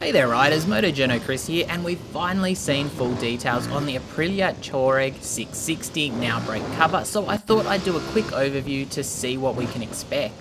Hey there riders, Moto Journo Kris here, and we've finally seen full details on the Aprilia Tuareg 660 now brake cover, so I thought I'd do a quick overview to see what we can expect.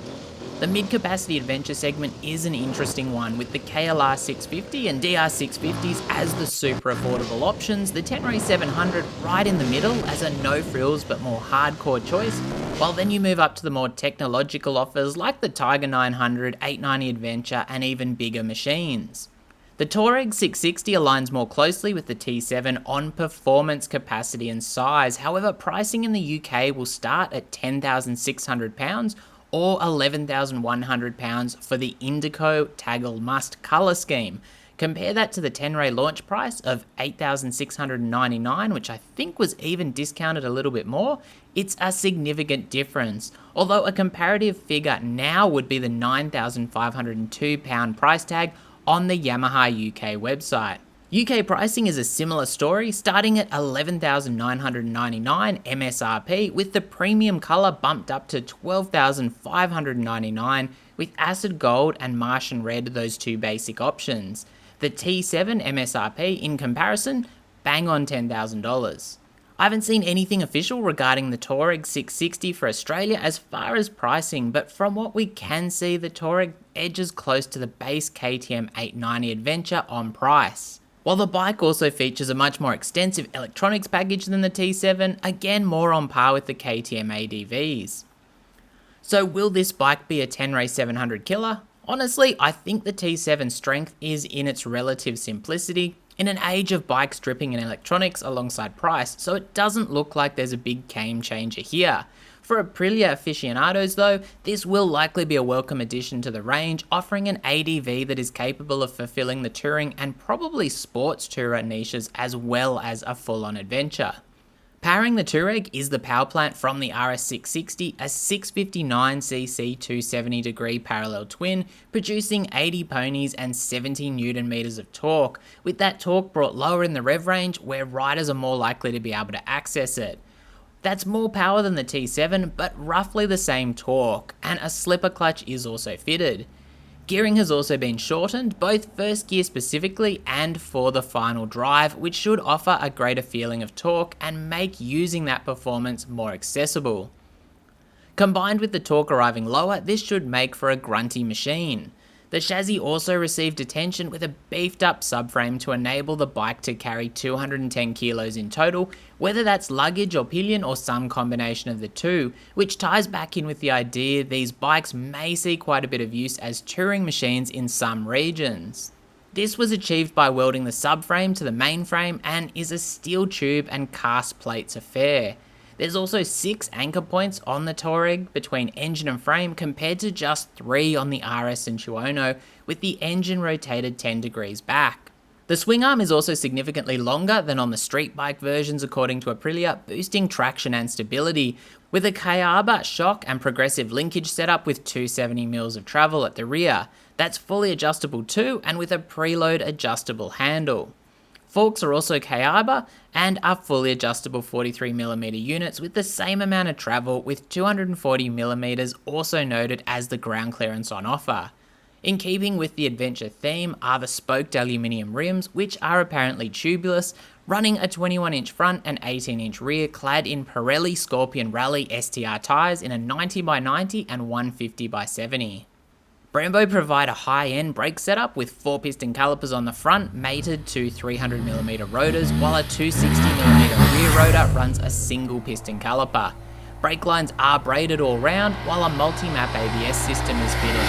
The mid-capacity adventure segment is an interesting one, with the KLR 650 and DR 650s as the super affordable options, the Tenere 700 right in the middle as a no-frills but more hardcore choice, while then you move up to the more technological offers like the Tiger 900, 890 Adventure and even bigger machines. The Tuareg 660 aligns more closely with the T7 on performance, capacity and size. However, pricing in the UK will start at £10,600 or £11,100 for the Indigo Taggle Must colour scheme. Compare that to the Tenere launch price of $8,699, which I think was even discounted a little bit more. It's a significant difference, although a comparative figure now would be the £9,502 price tag on the Yamaha UK website. UK pricing is a similar story, starting at $11,999 MSRP, with the premium colour bumped up to $12,599 with Acid Gold and Martian Red, those two basic options. The T7 MSRP in comparison, bang on $10,000. I haven't seen anything official regarding the Tuareg 660 for Australia as far as pricing, but from what we can see, the Tuareg edges close to the base KTM 890 Adventure on price. While the bike also features a much more extensive electronics package than the T7, again more on par with the KTM ADVs. So will this bike be a Tenere 700 killer? Honestly, I think the T7's strength is in its relative simplicity, in an age of bikes dripping in electronics alongside price, so it doesn't look like there's a big game changer here. For Aprilia aficionados though, this will likely be a welcome addition to the range, offering an ADV that is capable of fulfilling the touring and probably sports tourer niches as well as a full-on adventure. Powering the Tuareg is the powerplant from the RS660, a 659cc 270 degree parallel twin, producing 80 ponies and 70 Newton meters of torque, with that torque brought lower in the rev range where riders are more likely to be able to access it. That's more power than the T7, but roughly the same torque, and a slipper clutch is also fitted. Gearing has also been shortened, both first gear specifically and for the final drive, which should offer a greater feeling of torque and make using that performance more accessible. Combined with the torque arriving lower, this should make for a grunty machine. The chassis also received attention with a beefed up subframe to enable the bike to carry 210 kilos in total, whether that's luggage or pillion or some combination of the two, which ties back in with the idea these bikes may see quite a bit of use as touring machines in some regions. This was achieved by welding the subframe to the mainframe and is a steel tube and cast plates affair. There's also 6 anchor points on the Tuareg between engine and frame compared to just 3 on the RS and Journo, with the engine rotated 10 degrees back. The swing arm is also significantly longer than on the street bike versions according to Aprilia, boosting traction and stability, with a Kayaba shock and progressive linkage setup with 270mm of travel at the rear. That's fully adjustable too, and with a preload adjustable handle. Forks are also Kayaba and are fully adjustable 43mm units with the same amount of travel, with 240mm also noted as the ground clearance on offer. In keeping with the adventure theme are the spoked aluminium rims, which are apparently tubeless, running a 21-inch front and 18-inch rear, clad in Pirelli Scorpion Rally STR tyres in a 90x90 and 150x70. Brembo provide a high-end brake setup with 4 piston calipers on the front mated to 300mm rotors, while a 260mm rear rotor runs a single piston caliper. Brake lines are braided all round, while a multi-map ABS system is fitted.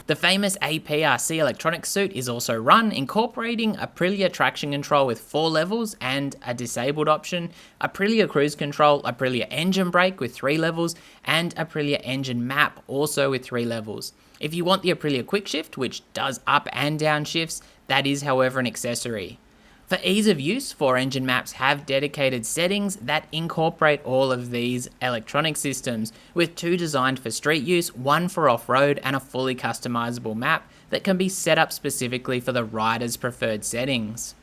The famous APRC electronic suite is also run, incorporating Aprilia traction control with 4 levels and a disabled option, Aprilia cruise control, Aprilia engine brake with 3 levels, and Aprilia engine map also with 3 levels. If you want the Aprilia quick shift, which does up and down shifts, that is however an accessory. For ease of use, 4 engine maps have dedicated settings that incorporate all of these electronic systems, with 2 designed for street use, 1 for off-road, and a fully customizable map that can be set up specifically for the rider's preferred settings.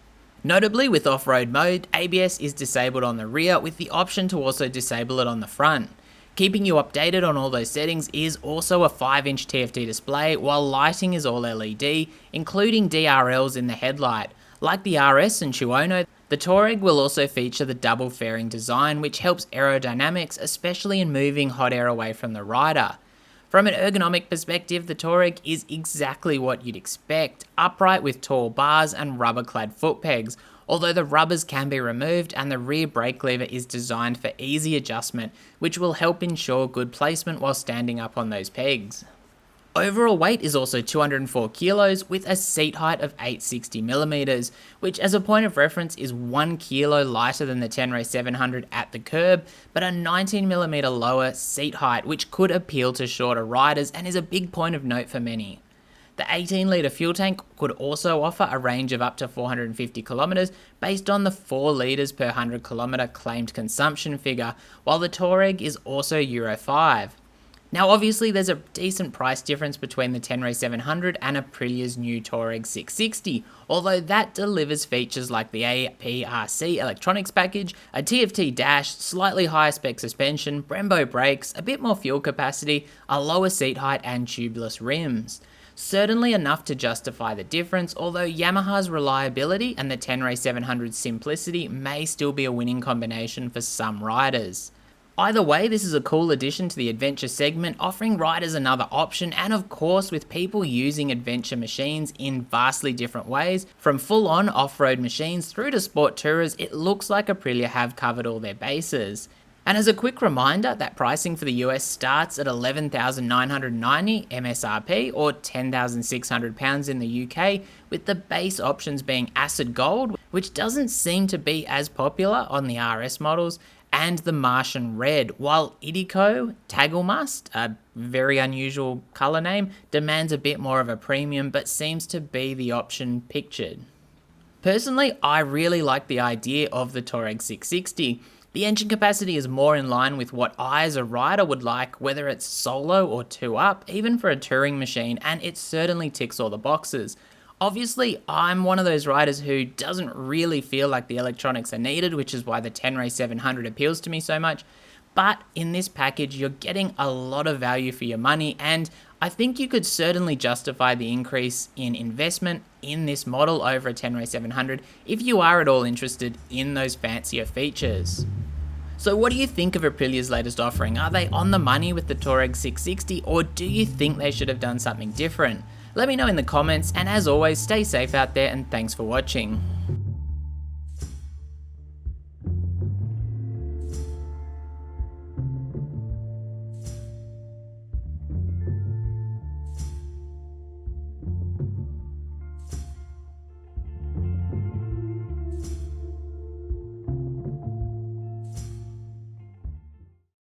Notably, with off-road mode, ABS is disabled on the rear with the option to also disable it on the front. Keeping you updated on all those settings is also a 5-inch TFT display, while lighting is all LED, including DRLs in the headlight. Like the RS and Journo, the Tuareg will also feature the double fairing design, which helps aerodynamics, especially in moving hot air away from the rider. From an ergonomic perspective, the Tuareg is exactly what you'd expect, upright with tall bars and rubber-clad foot pegs, although the rubbers can be removed and the rear brake lever is designed for easy adjustment, which will help ensure good placement while standing up on those pegs. Overall weight is also 204 kilos with a seat height of 860mm, which as a point of reference is 1 kilo lighter than the Tenere 700 at the curb, but a 19mm lower seat height, which could appeal to shorter riders and is a big point of note for many. The 18-litre fuel tank could also offer a range of up to 450 kilometres based on the 4 litres per 100 kilometre claimed consumption figure, while the Tuareg is also Euro 5. Now obviously there's a decent price difference between the Tenere 700 and Aprilia's new Tuareg 660, although that delivers features like the APRC electronics package, a TFT dash, slightly higher spec suspension, Brembo brakes, a bit more fuel capacity, a lower seat height and tubeless rims. Certainly enough to justify the difference, although Yamaha's reliability and the Tenere 700's simplicity may still be a winning combination for some riders. Either way, this is a cool addition to the adventure segment, offering riders another option, and of course with people using adventure machines in vastly different ways, from full-on off-road machines through to sport tourers, it looks like Aprilia have covered all their bases. And as a quick reminder, that pricing for the US starts at $11,990 MSRP or £10,600 in the UK, with the base options being Acid Gold, which doesn't seem to be as popular on the RS models, and the Martian Red, while Idico Tagelmust, a very unusual colour name, demands a bit more of a premium but seems to be the option pictured. Personally, I really like the idea of the Tuareg 660. The engine capacity is more in line with what I as a rider would like, whether it's solo or 2-up, even for a touring machine, and it certainly ticks all the boxes. Obviously, I'm one of those riders who doesn't really feel like the electronics are needed, which is why the Tenere 700 appeals to me so much, but in this package you're getting a lot of value for your money, and I think you could certainly justify the increase in investment in this model over a Tenere 700 if you are at all interested in those fancier features. So what do you think of Aprilia's latest offering? Are they on the money with the Tuareg 660, or do you think they should have done something different? Let me know in the comments, and as always, stay safe out there and thanks for watching.